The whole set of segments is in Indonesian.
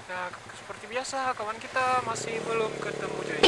Ya, seperti biasa kawan kita masih belum ketemu cuy.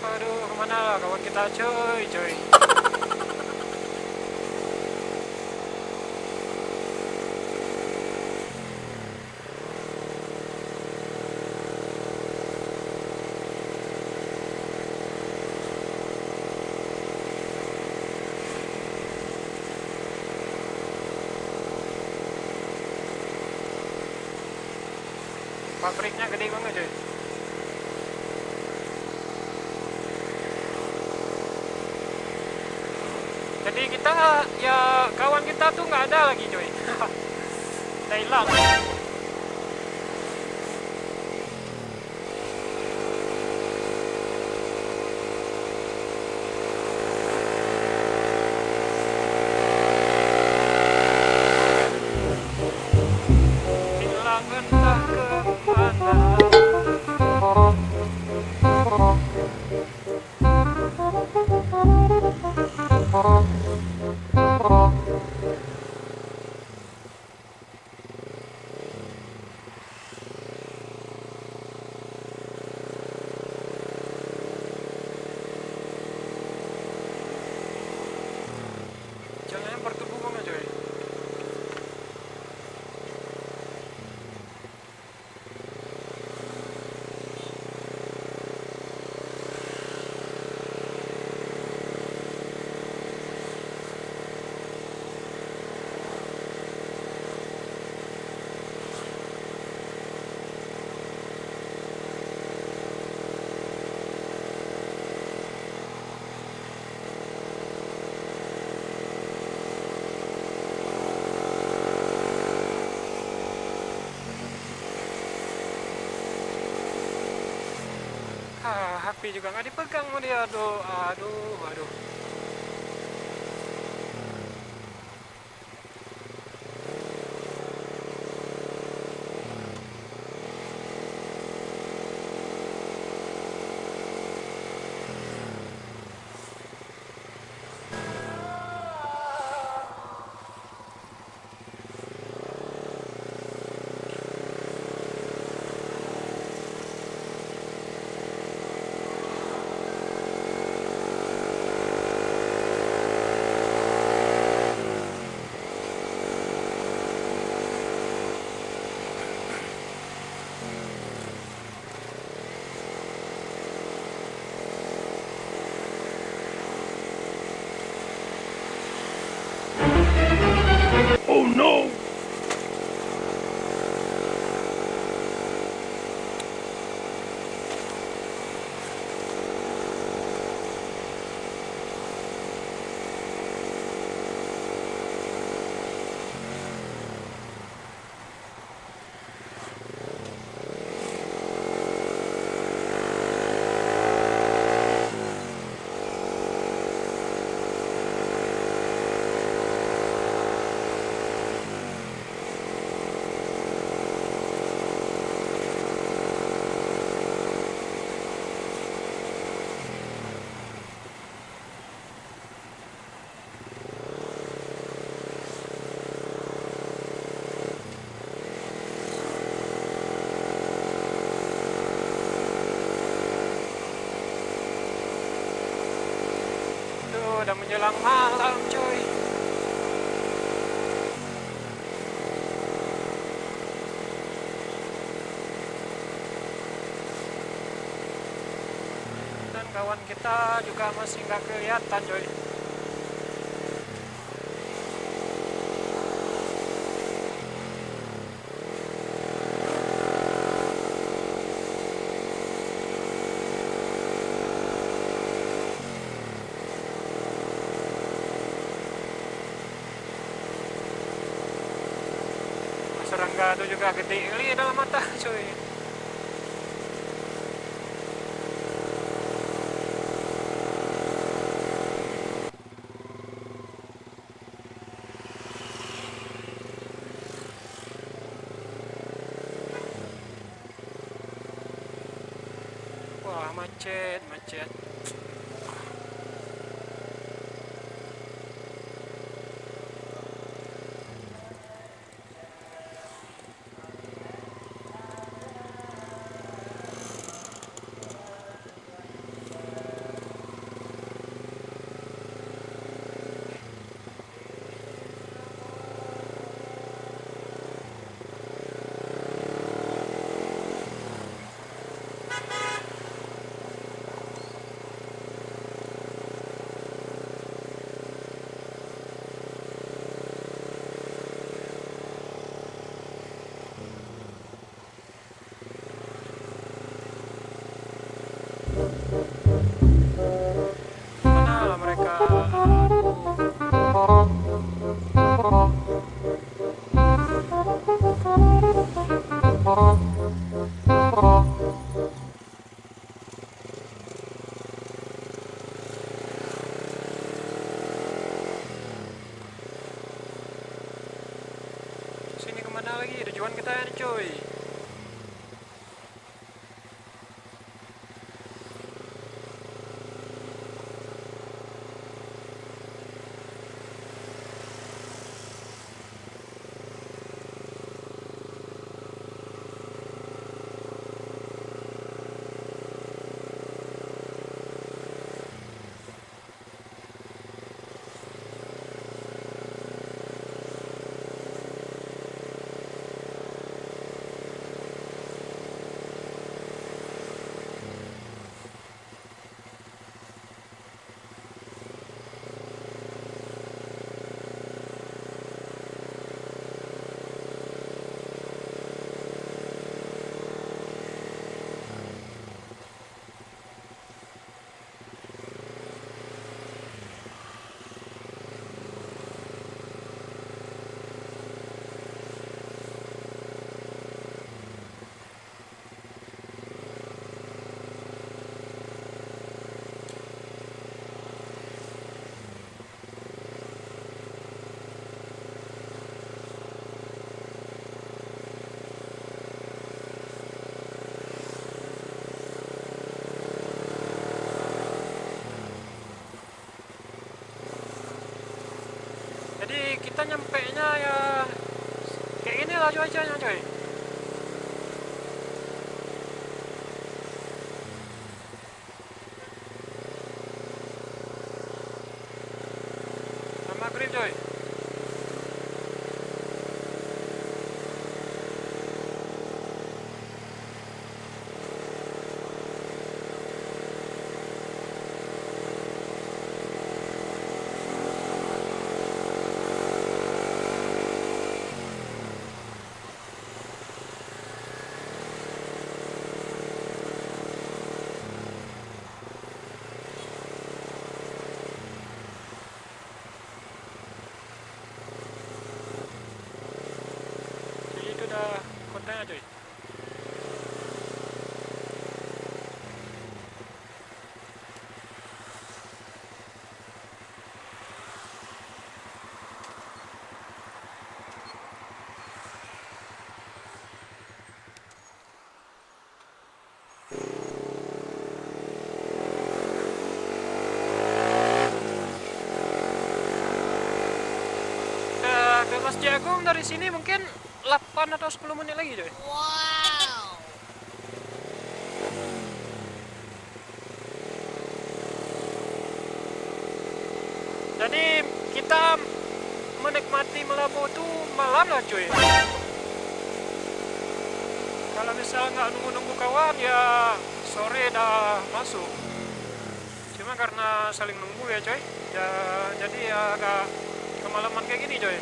Aduh, kemana lah kawan kita cuy. Pabriknya gede banget cuy. Jadi kita, ya kawan kita tuh nggak ada lagi cuy. Udah hilang. Hilang entah kemana. Jalannya bertubuh banget cuy. HP juga nggak dipegang sama dia. Aduh. Oh no! Tuh udah menjelang malam cuy. Dan kawan kita juga masih nggak kelihatan cuy. Serangga itu juga gede kali dalam mata cuy. Wah, macet, macet. Mana lah mereka? Sini kemana lagi? Tujuan kita ini cuy. Jadi kita nyampe nya ya kayak gini lah cuacanya coy. Maghrib coy. Jadi itu udah kotanya coy. Ke Masjid Agung dari sini mungkin 8 atau 10 menit lagi coy. Wow. Jadi kita menikmati Melabu tuh malam lah cuy. Kalau misal nggak nunggu-nunggu kawan ya sore dah masuk. Cuma karena saling nunggu ya coy, ya jadi ya agak kemalaman kayak gini coy.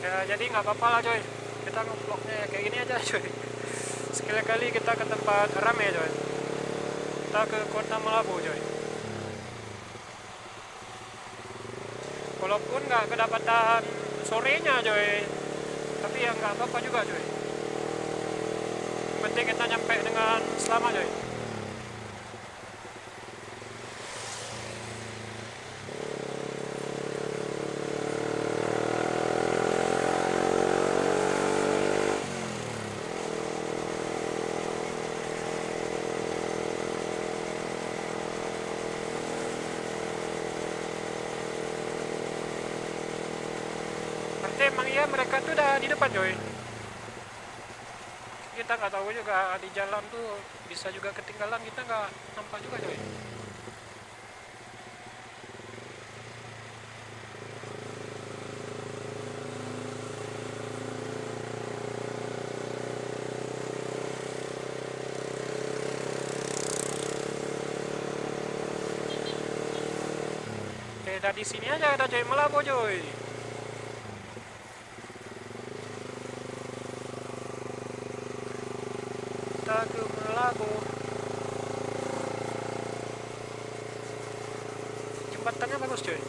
Ya jadi nggak apa-apa lah coy, kita ngevlognya kayak gini aja coy. Sekali-kali kita ke tempat rame coy, kita ke kota Melabu coy. walaupun nggak kedapatan sorenya coy, tapi ya nggak apa-apa juga coy, penting kita nyampe dengan selamat coy. Emang iya mereka tuh udah di depan coy, kita nggak tahu juga di jalan tuh bisa juga ketinggalan, kita nggak nampak juga coy. Dari sini aja ada coy, Melabo coy. Kita ke Melabo, jembatannya bagus coy.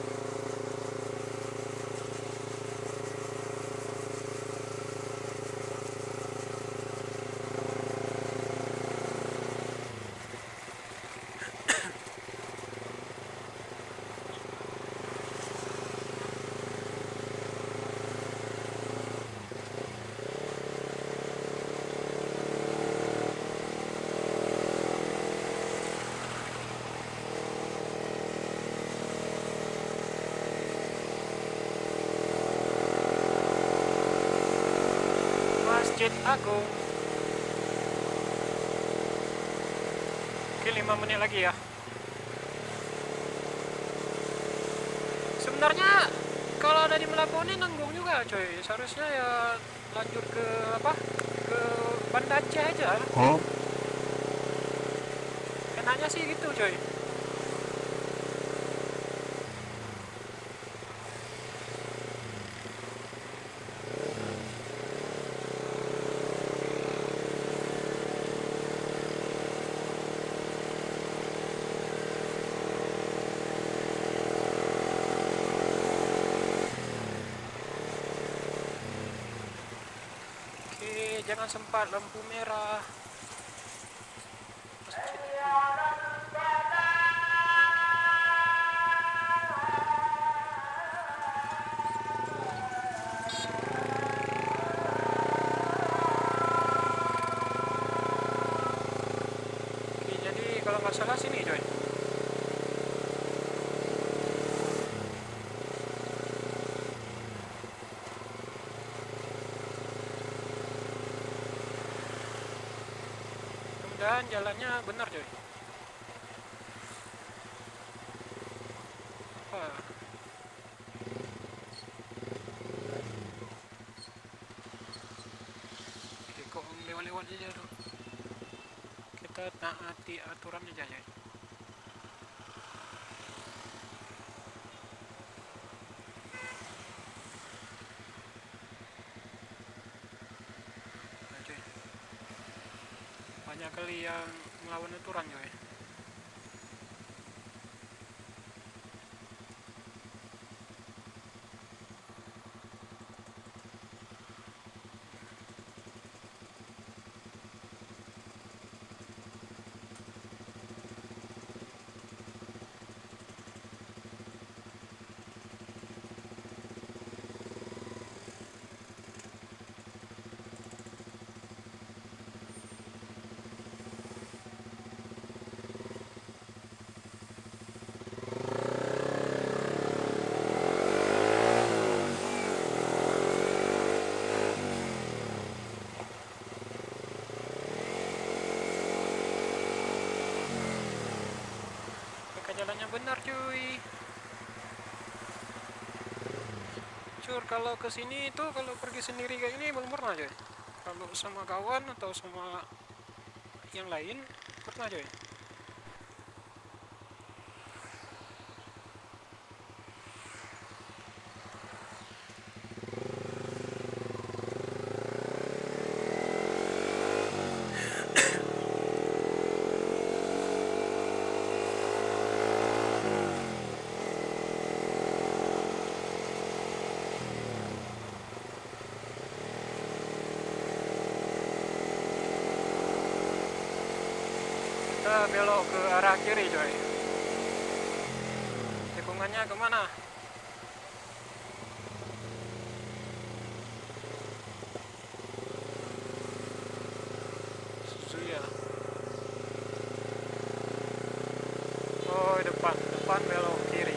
Masjid Agung. Oke, 5 menit lagi ya. Sebenarnya kalau ada di Melapo ini nanggung juga coy, seharusnya ya lanjut ke ke Banda Aceh aja. Enaknya sih gitu coy. Jangan sempat lampu merah. Oke, jadi kalau nggak salah sini coy. Dan jalannya benar coy. Oke, kok lewat-lewat aja tuh. Kita taati aturan aja coy. Nah, coy. Banyak kali yang melawan aturan coy. Jalannya benar cuy. Cur, kalau kesini tuh kalau pergi sendiri kayak ini belum pernah coy. Kalau sama kawan atau sama yang lain pernah coy. kita belok ke arah kiri coy. Tikungannya kemana? Suzuya. Oh depan belok kiri.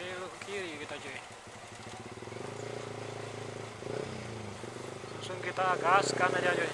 Belok kiri kita coy. Langsung kita gaskan aja coy.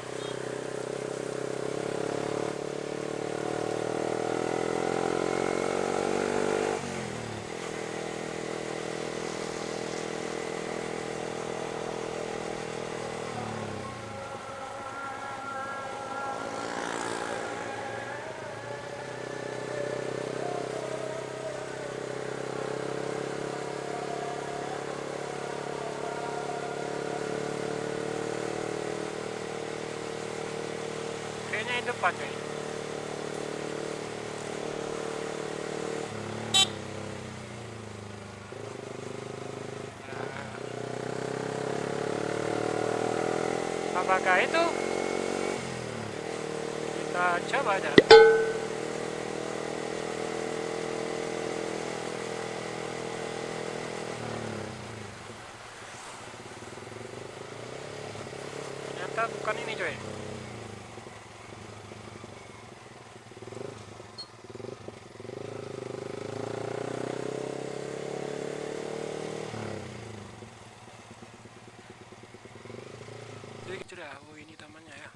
Kayaknya yang depan coy. Apakah itu? Kita coba aja. Ternyata bukan ini coy. Jadi sudah, oh ini tamannya ya.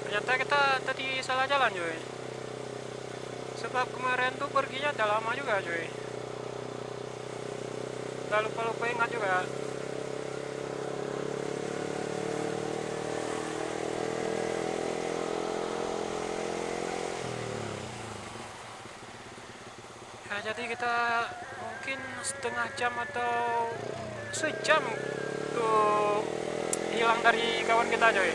Ternyata kita tadi salah jalan cuy. Sebab kemarin tuh perginya udah lama juga cuy. Udah lupa-lupa ingat juga. Ya jadi kita mungkin setengah jam atau sejam tuh hilang dari kawan kita coy.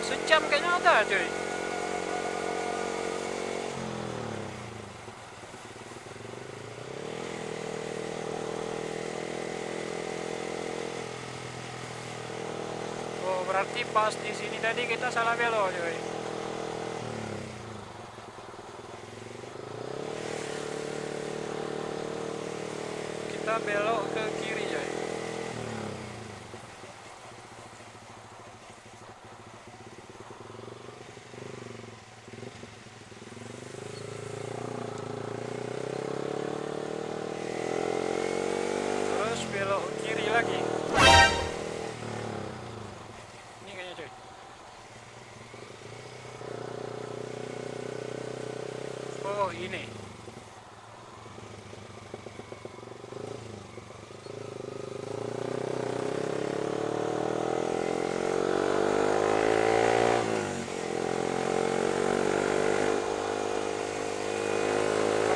Sejam kayaknya udah coy. Oh berarti pas di sini tadi kita salah belok coy. Kita belok ke kiri coy. Terus belok kiri lagi. Ini kayaknya coy. Oh ini.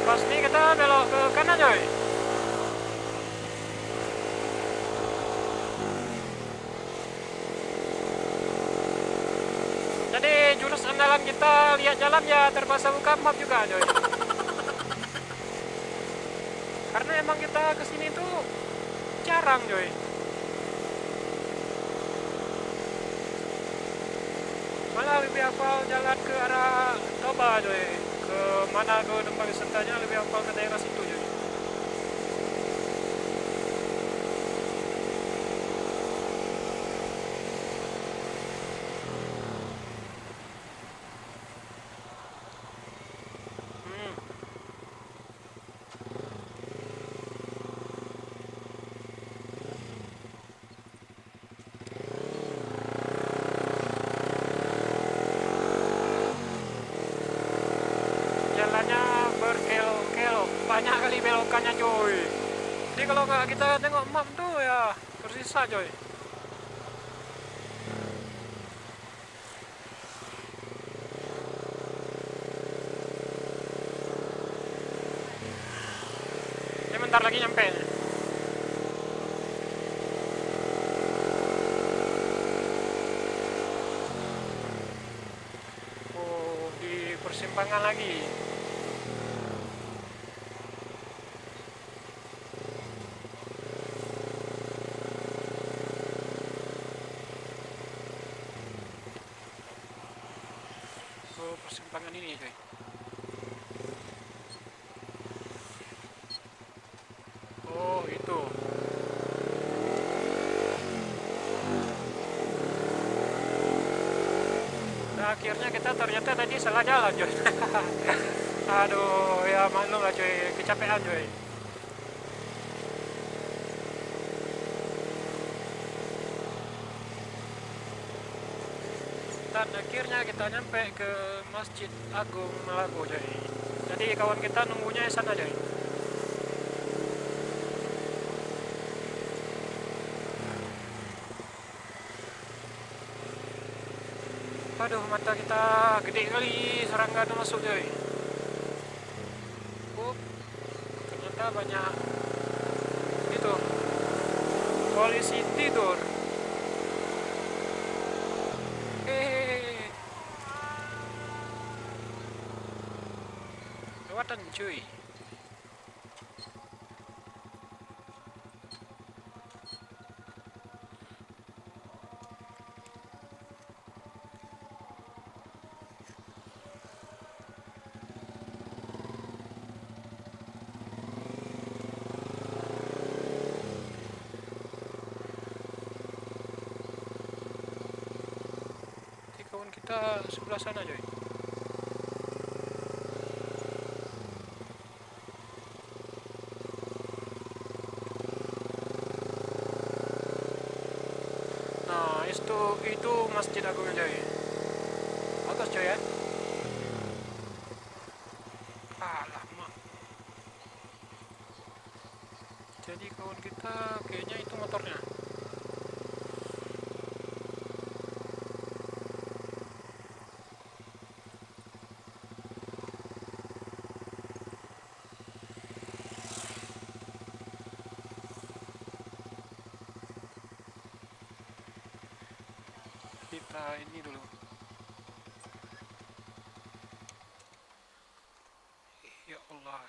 Pas ini kita belok ke kanan coy. Jadi jurus andalan kita lihat jalan ya terpaksa buka map juga coy. Karena emang kita kesini tuh jarang coy. Malah lebih hafal jalan ke arah Toba coy. Ke mana ke tempat wisatanya lebih hafal ke daerah situ coy. banyak kali belokannya coy. Jadi kalau nggak kita tengok map tuh ya tersisa coy. Ini bentar lagi nyampe. Oh, di persimpangan lagi. Oh, persimpangan ini coy. Oh, itu. Nah, akhirnya kita ternyata tadi salah jalan coy. Aduh, ya maklum lah coy, kecapean coy. Dan akhirnya kita nyampe ke Masjid Agung Melago coy. Jadi kawan kita nunggunya di sana coy. Aduh, mata kita gede kali, serangga tuh masuk coy. Oh, ternyata banyak itu polisi tidur. Lewatan cuy. Kawan kita sebelah sana coy. Nah, itu Masjid Agungnya coy. Bagus coy ya. Alamak. Jadi kawan kita kayaknya itu motornya. Kita ini dulu. Ya Allah.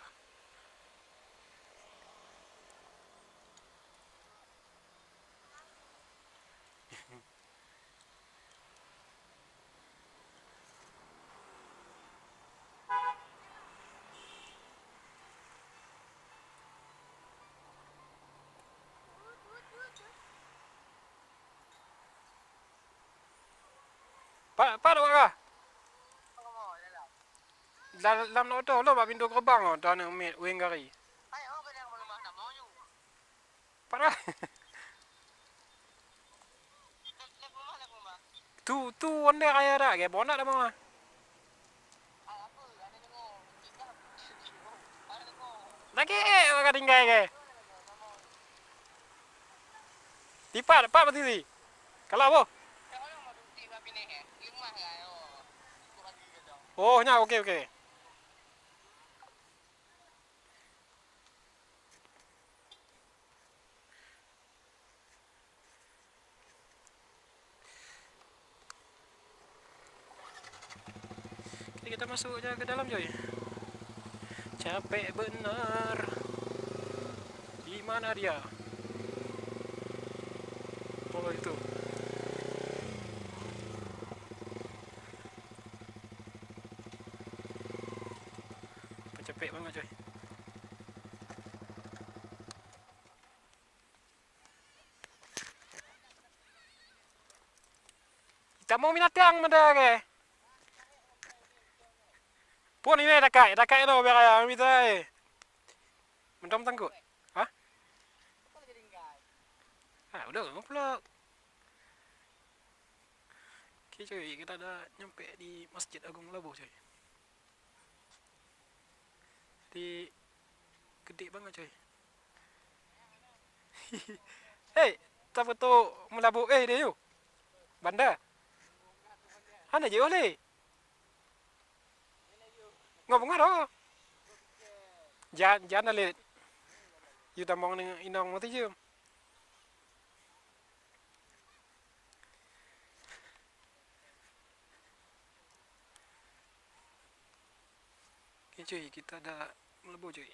Pak ada kah? Dalam auto lo bak pintu gerbang lo dan umit wing gari. Parah. Tu onde kaya dah ke bonak dah mama. Lagi maka tinggal ke. Tipat pak berarti. Kalau apa? Oh, nya okey okey. Kita masuk aja ke dalam coy. Capek benar. Di mana dia? Oh itu. Capek banget coy. Kita mau minat yang mana ke? Pun ini dekat itu biar yang kita mentang-mentang kok. Hah? Ah, udah mau pulang. Oke coy, kita dah nyampe di Masjid Agung Labuh coy. Di gede banget coy. Hei, siapa tu melabuk dia yuk. Banda. Hana je oleh. Ngomong ngaro. Jangan le. Yu tamong ning inong mo tiyo. Okay cuy, kita dah melebur cuy.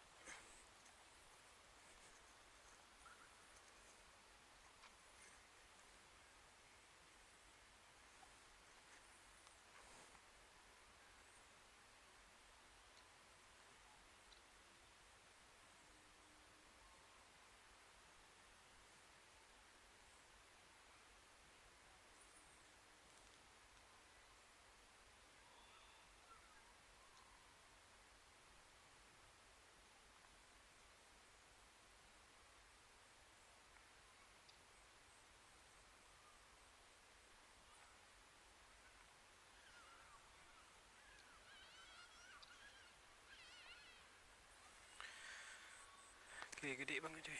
Okay, gede banget cuy.